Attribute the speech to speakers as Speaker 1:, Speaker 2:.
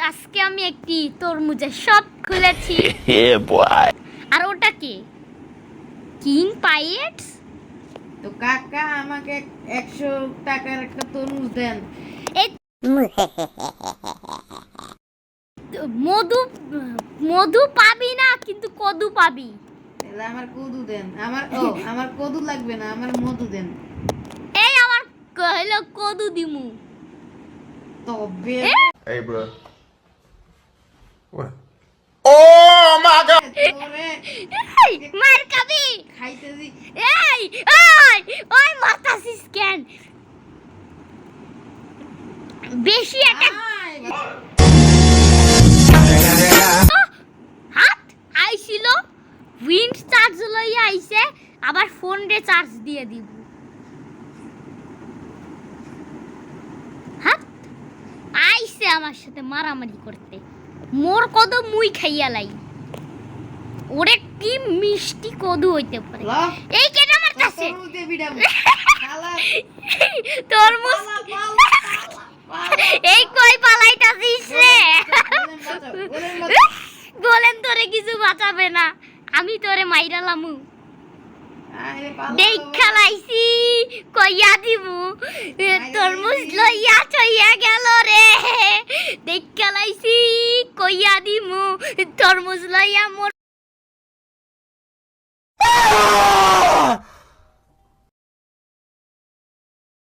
Speaker 1: আজকে আমি একটি তরমুজের শপ খুলেছি। আর ওটা কি কিং পাইয়েটস?
Speaker 2: তো কাকা আমাকে 100 টাকার একটা তরমুজ দেন।
Speaker 1: এই মধু মধু পাবি না, কিন্তু কদু পাবি।
Speaker 2: তাহলে আমার কদু দেন। আমার কদু লাগবে না, আমার মধু দেন।
Speaker 1: এই আমার হলো কদু দিমু।
Speaker 2: তবে
Speaker 3: Hey, bro. What? Oh my God!
Speaker 2: তোরে
Speaker 1: এই মার খাবি।
Speaker 2: খাইতে দি।
Speaker 1: এই ওই ওই মাতাসিস কেন বেশি একটা
Speaker 2: আয়,
Speaker 1: হাত আইছিল উইন্ড চার্জ লইয়া আইছে, আবার ফোন রে চার্জ দিয়ে দিব। হাত আইছে আমার সাথে মারামারি করতে, মোর কদু মুই খাইয়া লাই। ওরে কি মিষ্টি কদু হইতে পারে।
Speaker 2: ল।
Speaker 1: এই কেটা মারতাছে
Speaker 2: তরমুজ দিয়ে বিড়াবো। শালা,
Speaker 1: তরমুজ।
Speaker 2: পালা, পালা, পালা।
Speaker 1: এই কই পালাইতাছিস রে?
Speaker 2: গোলেম বাঁচাও, গোলেম বাঁচাও।
Speaker 1: গোলেম তোরে কিছু বাঁচাবে না, আমি তোরে মাইরালামু।
Speaker 2: আরে পালা,
Speaker 1: দেখা লাইছি কইয়া দিমু, তরমুজ লইয়া চইয়া গেল রে। দেখা লাইছি কইয়া দিমু, তরমুজ লইয়া মোর